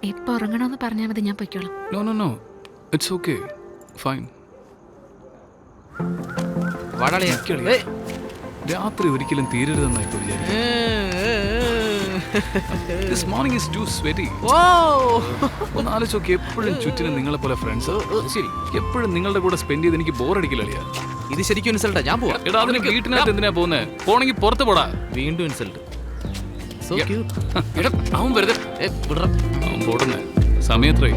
ഇപ്പൊ ഉറങ്ങണമെന്ന് പറഞ്ഞാൽ മതി, ഞാൻ പൊയ്ക്കോളാം. No no no, it's okay, fine. രാത്രി ഒരിക്കലും തീരരുതെന്നായി This morning is too sweaty. ഒന്ന് ആലോചിച്ചോക്കെ, എപ്പോഴും ചുറ്റിനും നിങ്ങളെ പോലെ ഫ്രണ്ട്സ്. ശരി, എപ്പോഴും നിങ്ങളുടെ കൂടെ സ്പെൻഡ് ചെയ്ത് എനിക്ക് ബോറടിക്കില്ല. ഇത് ശരിക്കും ഇൻസൾട്ടാ. ഞാൻ പോവാ. എടാ, അതിന് വീട്ടിനകത്ത് എന്തിനാ പോകുന്നത്? പോണെങ്കിൽ പുറത്ത് പോടാ. വീണ്ടും ഇൻസൾട്ട്. അവൻ വെറുതെ അവൻ പോടുന്നേ. സമയത്രേ.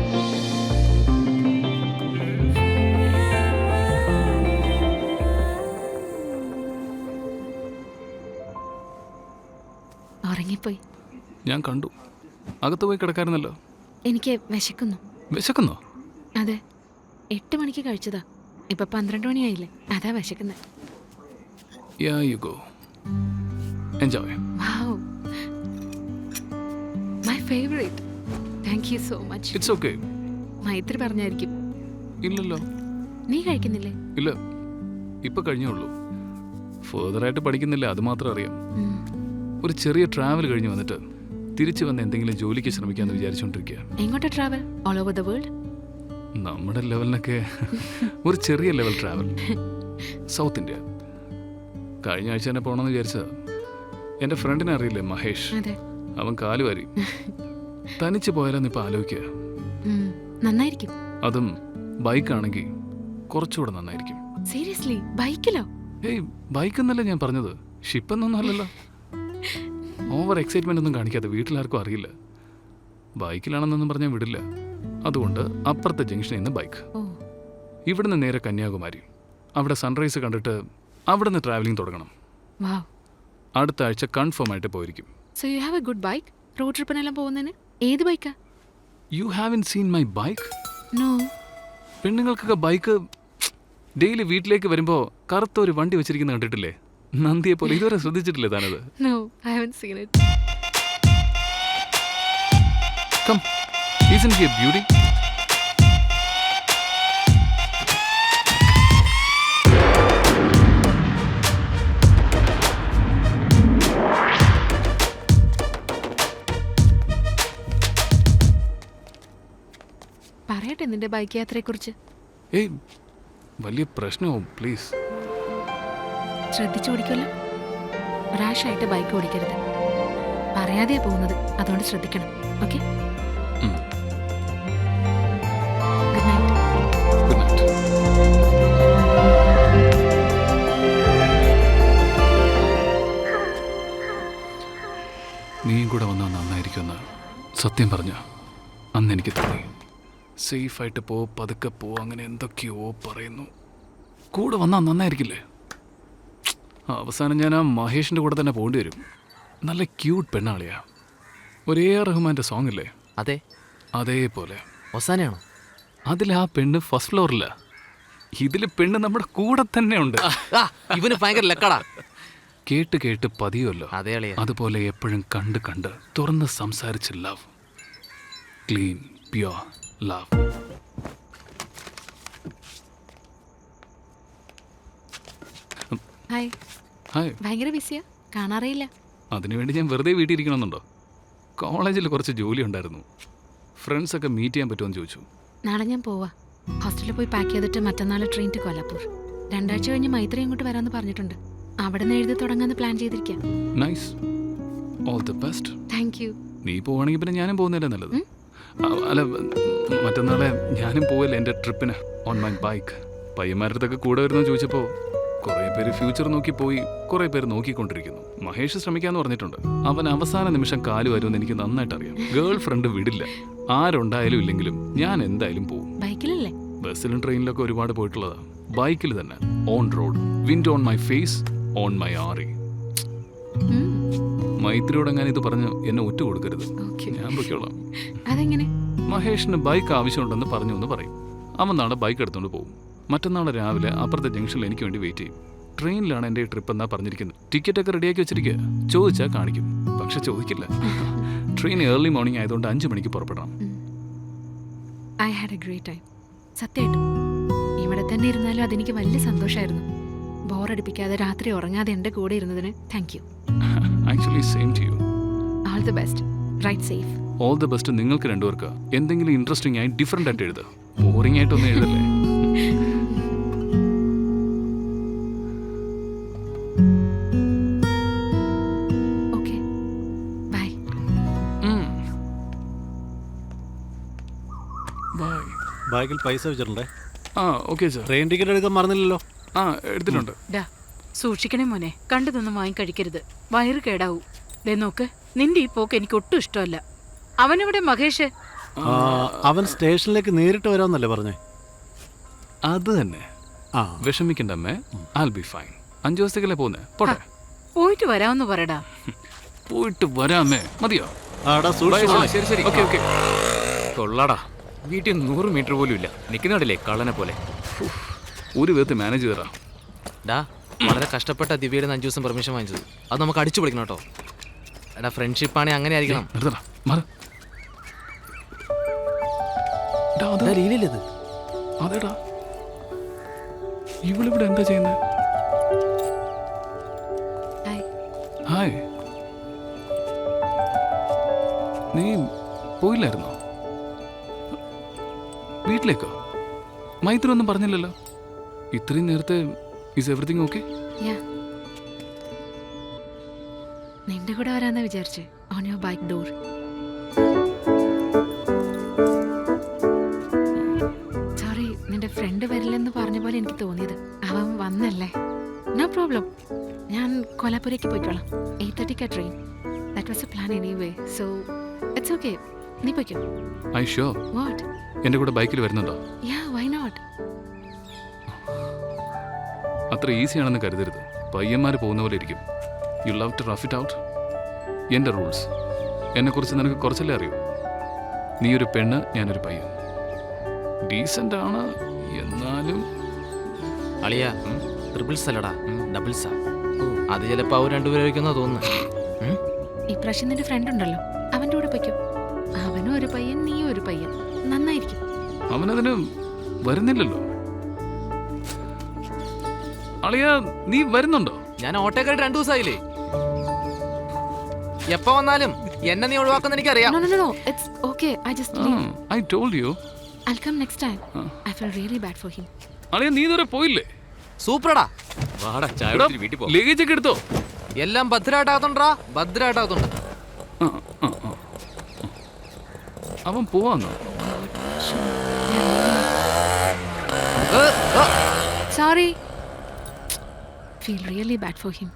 ഉറങ്ങിപ്പോയി. ഞാൻ കണ്ടു. അകത്ത് പോയി കിടക്കാറുന്നല്ലോ. എനിക്ക് വിശക്കുന്നു. വിശക്കുന്നോ? അതെ, 8 മണിക്ക് കഴിച്ചതാ. ഇപ്പൊ 12 മണിയായില്ലേ, അതാ വിശക്കുന്നത്. Yeah, you go. Enjoy. Wow. My favorite. Thank you so much. It's okay. മൈത്രി പറഞ്ഞായിരിക്കും. ഇല്ലല്ലോ. നീ കഴിക്കുന്നില്ലേ? ഇല്ല, ഇപ്പൊ കഴിഞ്ഞുള്ളൂ. ഫർദറായിട്ട് പഠിക്കുന്നില്ല, അത് മാത്രം അറിയാം. ഒരു ചെറിയ ട്രാവൽ കഴിഞ്ഞ് വന്നിട്ട് തിരിച്ചു വന്ന് എന്തെങ്കിലും ജോലിക്ക് ശ്രമിക്കാമെന്ന് വിചാരിച്ചുകൊണ്ടിരിക്കുക. എങ്ങോട്ട് travel? All over the world? നമ്മുടെ ലെവലിനൊക്കെ ഒരു ചെറിയ ലെവൽ ട്രാവൽ. South India. കഴിഞ്ഞ ആഴ്ച തന്നെ പോകണമെന്ന് വിചാരിച്ചതാ. എൻ്റെ ഫ്രണ്ടിനെ അറിയില്ലേ, മഹേഷ്? അവൻ കാലുവാരി. തനിച്ച് പോയാലെന്ന് ഇപ്പം ആലോചിക്കുക. നന്നായിരിക്കും. അതും ബൈക്കാണെങ്കിൽ കുറച്ചുകൂടെ നന്നായിരിക്കും. സീരിയസ്ലി? ബൈക്കിലോ? ഏയ്, ബൈക്ക് എന്നല്ല ഞാൻ പറഞ്ഞത്, ഷിപ്പൊന്നും അല്ലല്ലോ. ഓവർ എക്സൈറ്റ്മെന്റ് ഒന്നും കാണിക്കാതെ, വീട്ടിലാർക്കും അറിയില്ല. ബൈക്കിലാണെന്നൊന്നും പറഞ്ഞാൽ വിടില്ല. അതുകൊണ്ട് അപ്പുറത്തെ ജംഗ്ഷനിൽ നിന്ന് ബൈക്ക്, ഇവിടുന്ന് നേരെ കന്യാകുമാരി. അവിടെ സൺറൈസ് കണ്ടിട്ട് അവിടുന്ന് ട്രാവലിംഗ് തുടങ്ങണം. അടുത്ത ആഴ്ച കൺഫേം ആയിട്ട് പോയിരിക്കും. So you have a good bike? Road ട്രിപ്പിനെല്ലാം പോകുന്നതിന് ഏത് ബൈക്കാ? You haven't seen my bike? No. പെണ്ണുങ്ങൾക്കൊക്കെ ബൈക്ക് ഡെയിലി വീട്ടിലേക്ക് വരുമ്പോൾ കറുത്ത ഒരു വണ്ടി വെച്ചിരിക്കുന്നത് കണ്ടിട്ടില്ലേ? നന്ദിയെ പോലെ. ഇതുവരെ ശ്രദ്ധിച്ചിട്ടില്ലേ താനത്? No, I haven't seen it. Come, isn't he a beauty? പറയട്ടെ നിന്റെ ബൈക്ക് യാത്രയെക്കുറിച്ച്. ഏയ്, വലിയ പ്രശ്നമാവും, പ്ലീസ്. ശ്രദ്ധിച്ചു ഓടിക്കുമല്ലോ. റാഷായിട്ട് ബൈക്ക് ഓടിക്കരുത്. പറയാതെയാ പോകുന്നത്, അതുകൊണ്ട് ശ്രദ്ധിക്കണം. Okay? Good night. Good night. നീയും കൂടെ വന്നാൽ നന്നായിരിക്കുമെന്ന് സത്യം പറഞ്ഞ അന്ന് എനിക്ക് തോന്നി. സേഫായിട്ട് പോ, പതുക്കെ പോ, അങ്ങനെ എന്തൊക്കെയോ പറയുന്നു. കൂടെ വന്നാൽ നന്നായിരിക്കില്ലേ? അവസാനം ഞാൻ ആ മഹേഷിൻ്റെ കൂടെ തന്നെ പോകേണ്ടി വരും. നല്ല ക്യൂട്ട് പെണ്ണാളിയാ. ഒരു AR റഹ്മാൻ്റെ സോങ് ഇല്ലേ? അതെ, അതേപോലെ. അവസാനാണോ? അതിൽ ആ പെണ്ണ് ഫസ്റ്റ് ഫ്ലോറില്ല, ഇതിൽ പെണ്ണ് നമ്മുടെ കൂടെ തന്നെ ഉണ്ട്. ഇവന് ഭയങ്കര ലക്കടാ. കേട്ട് കേട്ട് പതിയുമല്ലോ. അതെ, അതുപോലെ എപ്പോഴും കണ്ട് കണ്ട് തുറന്ന് സംസാരിച്ച് love. Clean pure love. Hi. Hi. ഭയങ്കര ബിസിയാ, കാണാറേയില്ല. അതിനുവേണ്ടി ഞാൻ വെറുതെ വീട്ടിൽ ഇരിക്കണമെന്നുണ്ടോ? കോളേജിൽ കുറച്ച് ജോലി ഉണ്ടായിരുന്നു. ഫ്രണ്ട്സൊക്കെ മീറ്റ് ചെയ്യാൻ പറ്റുമെന്ന് ചോദിച്ചു. നാളെ ഞാൻ പോവാ. ഹോസ്റ്റലിൽ പോയി പാക്ക് ചെയ്തിട്ട് മറ്റന്നാൾ ട്രെയിൻ ടു കൊല്ലാപ്പൂർ. 2 ആഴ്ച കഴിഞ്ഞ് മൈത്രി ഇങ്ങോട്ട് വരാമെന്ന് പറഞ്ഞിട്ടുണ്ട്. അവിടെ നിന്ന് എഴുതി തുടങ്ങാന്ന് പ്ലാൻ ചെയ്തിരിക്കാം. Nice, all the best. Thank you. നീ പോവാണെങ്കിൽ പിന്നെ ഞാനും പോകുന്നതല്ലേ നല്ലത്. അല്ല, മറ്റന്നാളെ ഞാനും പോവല്ലേ എൻ്റെ ട്രിപ്പിന് ഓൺ മൈ ബൈക്ക്. പയ്യന്മാരുടെ അടുത്തൊക്കെ കൂടെ വരുമെന്ന് ചോദിച്ചപ്പോൾ കുറേ പേര് ഫ്യൂച്ചർ നോക്കി പോയി, കുറേ പേര് നോക്കിക്കൊണ്ടിരിക്കുന്നു. മഹേഷ് ശ്രമിക്കാന്ന് പറഞ്ഞിട്ടുണ്ട്. അവൻ അവസാന നിമിഷം കാല് വരുമെന്ന് എനിക്ക് നന്നായിട്ട് അറിയാം. ഗേൾ ഫ്രണ്ട് വിടില്ല. ആരുണ്ടായാലും ഇല്ലെങ്കിലും ഞാൻ എന്തായാലും പോവും. ബൈക്കിലല്ലേ? ബസ്സിലും ട്രെയിനിലൊക്കെ ഒരുപാട് പോയിട്ടുള്ളതാ. ബൈക്കിൽ തന്നെ, on road, wind on my face, on my hair. മൈത്രിയോട് അങ്ങനെ ഇത് പറഞ്ഞ് എന്നെ ഒറ്റ കൊടുക്കരുത്. ഞാൻ പൊയ്ക്കോളാം. അതെങ്ങനെ? മഹേഷിന് ബൈക്ക് ആവശ്യമുണ്ടെന്ന് പറഞ്ഞു എന്ന് പറയും. അവൻ നാളെ ബൈക്ക് എടുത്തുകൊണ്ട് പോകും. മറ്റന്നാളെ രാവിലെ അപ്പുറത്തെ ജംഗ്ഷനിൽ എനിക്ക് വേണ്ടി വെയിറ്റ് ചെയ്യും. ട്രെയിനിലാണ് എൻ്റെ ട്രിപ്പ് എന്നാ പറഞ്ഞിരിക്കുന്നത്. ടിക്കറ്റൊക്കെ റെഡിയാക്കി വെച്ചിരിക്കുക. ചോദിച്ചാൽ കാണിക്കും, പക്ഷെ ചോദിക്കില്ല. ട്രെയിൻ ഏർലി മോർണിംഗ് ആയതുകൊണ്ട് 5 മണിക്ക് പുറപ്പെടണം. I had a great time. സത്യമായിട്ടും ഇവിടെ തന്നെ ഇരുന്നാലും അതെനിക്ക് വലിയ സന്തോഷമായിരുന്നു. ബോറടിപ്പിക്കാതെ രാത്രി ഉറങ്ങാതെ എൻ്റെ കൂടെ ഇരുന്നതിന് thank you. Actually same to you. All the best. Ride safe. All the best നിങ്ങൾക്ക് രണ്ടുപേർക്ക്. എന്തെങ്കിലും ഇൻട്രസ്റ്റിംഗ് ആയി ഡിഫറെൻ്റ് ആയിട്ട് എഴുതുക. ബോറിംഗ് ആയിട്ടൊന്നും എഴുതല്ലേ. Okay bye. ബൈ. ബാഗിൽ പൈസ വെച്ചിട്ടുണ്ടേ. ആ ഓക്കെ സാർ. ട്രെയിൻ ടിക്കറ്റ് എടുക്കാൻ മറന്നില്ലല്ലോ. ആ എടുത്തിട്ടുണ്ട്. ഡാ സൂക്ഷിക്കണേ മോനെ, കണ്ടതൊന്നും വാങ്ങിക്കഴിക്കരുത്, വയറ് കേടാവൂ. ദേ നോക്ക്, നിന്റെ ഈ പോക്ക് എനിക്ക് ഒട്ടും ഇഷ്ടമല്ല. അവനെവിടെ മഹേഷ്? അവൻ സ്റ്റേഷനിലേക്ക് നേരിട്ട് വരാമെന്നല്ലേ പറഞ്ഞേ? അത് തന്നെ. ആ വിഷമിക്കണ്ട അമ്മേ, I'll be fine. 5 ദിവസത്തേക്കല്ലേ പോകുന്നേ? പോട്ടെ. പോയിട്ട് വരാമെന്ന് പറയടാ. പോയിട്ട് വരാമേ. മതിയോ? ആടാ Bye, സൂക്ഷിച്ചു. bye. ശരി ശരി. Okay okay. കൊള്ളാടാ, വീട്ടിൽ 100 മീറ്റർ പോലും ഇല്ല, നിൽക്കുന്നുണ്ടല്ലേ കള്ളനെ പോലെ. ഒരു വിധത്തിൽ മാനേജ് ചെയ്തറാ. ഡാ, വളരെ കഷ്ടപ്പെട്ട ദിവ്യയുടെ 5 ദിവസം പെർമിഷൻ വാങ്ങിച്ചത്. അത് നമുക്ക് അടിച്ചു പൊളിക്കണം കേട്ടോ. എടാ, ഫ്രണ്ട്ഷിപ്പ് ആണെങ്കിൽ അങ്ങനെ ആയിരിക്കണം. എടുത്തടാ മാറ്. ലീലല്ലേ ഇത്? അതേടാ, ഇവളിവിടെ എന്താ ചെയ്യുന്നത്? ഹായ്. ഹായ്. നീ പോയില്ലായിരുന്നോ വീട്ടിലേക്കോ? മൈത്രൊന്നും പറഞ്ഞില്ലല്ലോ. ഇത്രയും നേരത്തെ ഈസ് എവറിത്തിങ് ഓക്കെ? യാ, നിന്റെ കൂടെ വരാന്നാ വിചാരിച്ചേ. On your bike door. Sorry, നിന്റെ ഫ്രണ്ട് വരില്ലെന്ന് പറഞ്ഞ പോലെ എനിക്ക് തോന്നിയത്. അവൻ വന്നല്ലേ. No problem. ഞാൻ കൊലാപുരയ്ക്ക് പോയിക്കോളാം. 8:30 train. That was a plan anyway, so it's okay. നീ പോയിക്കോ. I sure. വാട്ട്? എൻ്റെ കൂടെ ബൈക്കിൽ വരുന്നുണ്ടോ? Yeah, why not? അത്ര ഈസി ആണെന്ന് കരുതരുത്. പയ്യന്മാർ പോകുന്ന പോലെ ഇരിക്കും. You love to rough it out. എൻ്റെ റൂൾസ്. എന്നെക്കുറിച്ച് നിനക്ക് കുറച്ചല്ലേ അറിയൂ. നീ ഒരു പെണ്ണ്, ഞാനൊരു പയ്യൻ. ഡീസൻ്റ് ആണ്, എന്നാലും അളിയ, ട്രിപ്പിൾസ് അല്ലടാ, ഡബിൾസാ. അത് ചിലപ്പോൾ അവർ രണ്ടുപേരായിരിക്കുന്ന തോന്നുന്നു. ഇപ്രാവശ്യം നിന്റെ ഫ്രണ്ട് ഉണ്ടല്ലോ, അവൻ്റെ കൂടെ പോയിക്കോ. അവനും ഒരു പയ്യൻ, നീയും ഒരു പയ്യൻ. നന്നായിരിക്കും. അവനതിന് വരുന്നില്ലല്ലോ. അളിയ, നീ വരുന്നുണ്ടോ? ഞാൻ ഓട്ടോക്കായിട്ട് 2 ദിവസമായില്ലേ. എപ്പോ വന്നാലും എന്നെ നീ ഒഴിവാക്കുന്ന എനിക്കറിയാം. No, no, no, no. It's okay. I just leave. I told you. I'll come next time. I feel really bad for him. അളിയ, നീ ഇതുവരെ പോയില്ലേ? സൂപ്പറടാ. വാടാ, ചായ കുടിച്ചിട്ട് വീട്ടിൽ പോ. ലഗേജ് ഒക്കെ എടുത്തോ? എല്ലാം ഭദ്രമായിട്ടാകത്തോണ്ടാ, ഭദ്രമായിട്ടാകത്തോണ്ട്. അവൻ പോവാന്നോ? Sorry. Feel really bad for him.